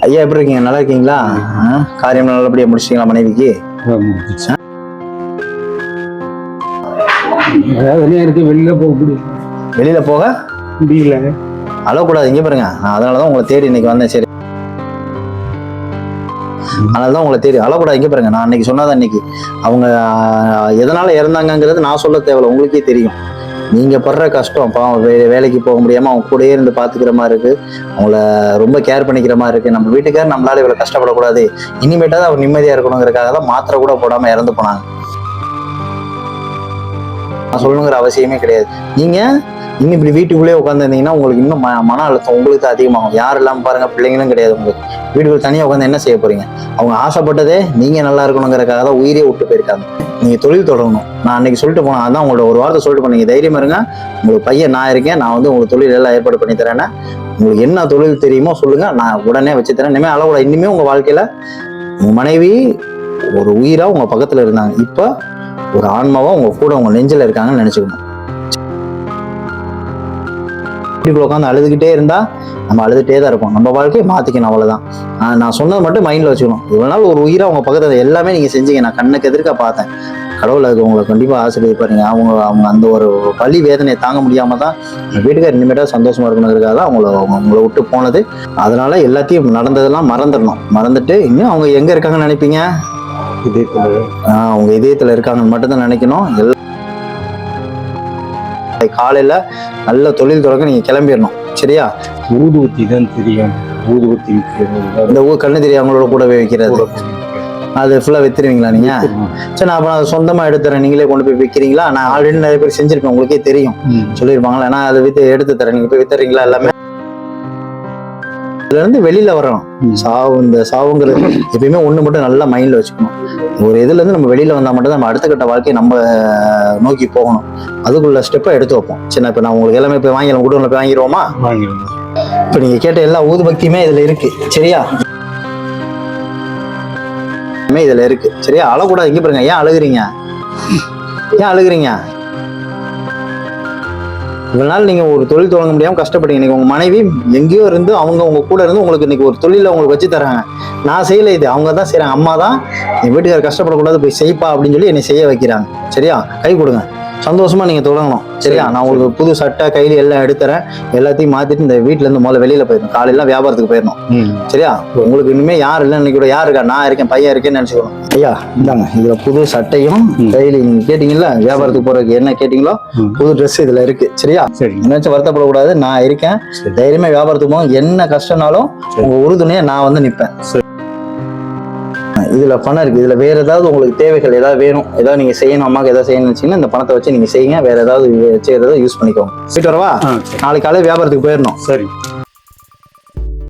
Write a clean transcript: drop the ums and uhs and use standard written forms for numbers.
ஐயா எப்படி இருக்கீங்க? நல்லா இருக்கீங்களா? காரியம் நல்லபடியா முடிச்சிட்டீங்களா மனைவிக்கு? இருக்கு, வெளியில போக முடியும். வெளியில போக முடியல, அழக்கூடாது. இங்க பாருங்க, நான் அதனாலதான் உங்களை தேடி இன்னைக்கு வந்தேன். சரி, அதனாலதான் உங்களை தேடி அழக்கூடாது. இங்க பாருங்க, நான் அன்னைக்கு சொன்னாதான் இன்னைக்கு அவங்க எதனால இறந்தாங்கிறது நான் சொல்ல தேவையில்ல, உங்களுக்கே தெரியும். நீங்க படுற கஷ்டம், பாவம் வேலைக்கு போக முடியாம அவங்க கூடயே இருந்து பாத்துக்கிற மாதிரி இருக்கு, அவங்கள ரொம்ப கேர் பண்ணிக்கிற மாதிரி இருக்கு. நம்ம வீட்டுக்காரர் நம்மளால இவ்வளவு கஷ்டப்படக்கூடாது, இனிமேட்டாவது அவர் நிம்மதியா இருக்கணுங்கிறதுக்காக தான் மாத்திரை கூட போடாம இறந்து போனாங்க. நான் சொல்லணுங்கிற அவசியமே கிடையாது. நீங்க இன்னும் இப்படி வீட்டுக்குள்ளேயே உட்காந்துருந்தீங்கன்னா உங்களுக்கு இன்னும் மன அழுத்தம் உங்களுக்கு தான் அதிகமாகும். யாரும் இல்லாம பாருங்க, பிள்ளைங்களும் கிடையாது உங்களுக்கு. வீட்டுக்குள்ள தனியா உட்காந்து என்ன செய்ய போறீங்க? அவங்க ஆசைப்பட்டதே நீங்க நல்லா இருக்கணுங்கிறதுக்காக தான் உயிரே விட்டு போயிருக்காங்க. நீங்க தொழில் தொடங்கணும். நான் அன்னைக்கு சொல்லிட்டு போனேன், அதான் உங்களோட ஒரு வார்த்தை சொல்லிட்டு போனீங்க, தைரியமா இருங்க, உங்களுக்கு பையன் நான் இருக்கேன், நான் வந்து உங்களுக்கு தொழில் எல்லாம் ஏற்பாடு பண்ணி தரேன்னா, உங்களுக்கு என்ன தொழில் தெரியுமோ சொல்லுங்க, நான் உடனே வச்சு தரேன். இனிமே அளவுட இனிமே உங்க வாழ்க்கையில உங்க மனைவி ஒரு உயிரா உங்க பக்கத்துல இருந்தாங்க, இப்ப ஒரு ஆன்மாவா உங்க கூட உங்க நெஞ்சில இருக்காங்கன்னு நினைச்சுக்கணும். வீட்டுக்குள்ள உட்காந்து அழுதுகிட்டே இருந்தா நம்ம அழுதுகிட்டே தான் இருப்போம். நம்ம வாழ்க்கையை மாத்திக்கணும், அவ்வளவுதான். நான் சொன்னது மட்டும் மைண்ட்ல வச்சுக்கணும். இவ்வளவு நாள் ஒரு உயிரா உங்க பக்கத்துல எல்லாமே நீங்க செஞ்சீங்க, நான் கண்ணுக்கு எதிர்க்க பார்த்தேன். கடவுள் அதுக்கு உங்களை கண்டிப்பா ஆசீர்வதிப்பாருங்க. அவங்க அந்த ஒரு வலி வேதனையை தாங்க முடியாம தான் வீட்டுக்கார் இனிமேட்டா சந்தோஷமா இருக்கணுங்கிறதுக்காக தான் உங்களை விட்டு போனது. அதனால எல்லாத்தையும் நடந்ததெல்லாம் மறந்துட்டு இன்னும் அவங்க எங்க இருக்காங்கன்னு நினைப்பீங்க? அவங்க இதயத்துல இருக்காங்கன்னு மட்டும்தான் நினைக்கணும். காலையில நல்ல தொழில் தொடங்க நீங்க கிளம்பிடணும், சரியா? ஊதுவத்தி தான் தெரியும், ஊதுவத்தி இந்த கண்ணு தெரியும் அவங்களோட கூடவே வைக்கிறது, அது ஃபுல்லா வித்துருவீங்களா நீங்க? சரி, நான் அப்ப நான் சொந்தமா எடுத்துறேன், நீங்களே கொண்டு போய் விற்கிறீங்களா? நான் ஆல்ரெடி நிறைய பேர் செஞ்சிருக்கேன், உங்களுக்கே தெரியும், சொல்லியிருப்பாங்களா? நான் அதை எடுத்து தரேன், நீங்க போய் வித்துறீங்களா? எல்லாமே இதுல இருந்து வெளியில வரணும். இந்த சாவுங்கிறது எப்பயுமே ஒண்ணு மட்டும் நல்லா மைண்ட்ல வச்சுக்கணும். ஒரு இதுல இருந்து நம்ம வெளியில வந்தா மட்டும் தான் நம்ம அடுத்த கட்ட வாழ்க்கையை நம்ம நோக்கி போகணும். அதுக்குள்ள ஸ்டெப்பை எடுத்து வைப்போம். சின்ன இப்ப நான் உங்களுக்கு எல்லாமே போய் வாங்கிடலாம், குடோன்ல போய் வாங்கிடுவோமா? இப்ப நீங்க கேட்ட எல்லா ஊதுபக்தியுமே இதுல இருக்கு, சரியா? இதுல இருக்கு, சரியா? அழக்கூடாது. இங்க பாருங்க, ஏன் அழுகுறீங்க? இவ்வளவு நாள் நீங்க ஒரு தொழில் தொடங்க முடியாம கஷ்டப்பட்டீங்க. இன்னைக்கு உங்க மனைவி எங்கேயோ இருந்து அவங்க உங்க கூட இருந்து உங்களுக்கு இன்னைக்கு ஒரு தொழில உங்களுக்கு வச்சு தராங்க. நான் செய்யல, இது அவங்க தான் செய்யறாங்க. அம்மா தான் என் வீட்டுக்காரர் கஷ்டப்படக்கூடாது, போய் செய்ப்பா அப்படின்னு சொல்லி என்னை செய்ய வைக்கிறாங்க, சரியா? கை கொடுங்க, சந்தோஷமா நீங்க தொடங்கணும், சரியா? நான் உங்களுக்கு புது சட்டை கைலி எல்லாம் எடுத்துறேன், எல்லாத்தையும் மாத்திட்டு இந்த வீட்டுல இருந்து முதல்ல வெளியில போயிடணும். காலையில வியாபாரத்துக்கு போயிடணும், சரியா? உங்களுக்கு இனிமே யாரு இல்லை, இன்னைக்கு கூட யாரு இருக்கா? நான் இருக்கேன், பையன் இருக்கேன்னு நினைச்சுக்கணும். ஐயா இந்தாங்க, இதுல புது சட்டையும் கைலி, நீங்க கேட்டீங்கல்ல வியாபாரத்துக்கு போறதுக்கு என்ன கேட்டீங்களோ புது ட்ரெஸ் இதுல இருக்கு, சரியா? நினைச்சு வருத்தப்படக்கூடாது, நான் இருக்கேன், தைரியமா வியாபாரத்துக்கு போகும். என்ன கஷ்டம்னாலும் உங்க உறுதுணையா நான் வந்து நிப்பேன். இதுல பணம் இருக்கு, இதுல வேற ஏதாவது உங்களுக்கு தேவைகள் ஏதாவது வேணும், ஏதாவது நீங்க செய்யணும், அம்மாக்கு ஏதாவது செய்யணும்னு வச்சீங்கன்னா இந்த பணத்தை வச்சு நீங்க செய்யுங்க. வேற ஏதாவது வச்சு ஏதாவது யூஸ் பண்ணிக்கோங்க. போயிட்டு வரவா? நாளைக்கு காலையில வியாபாரத்துக்கு போயிடணும். சரி.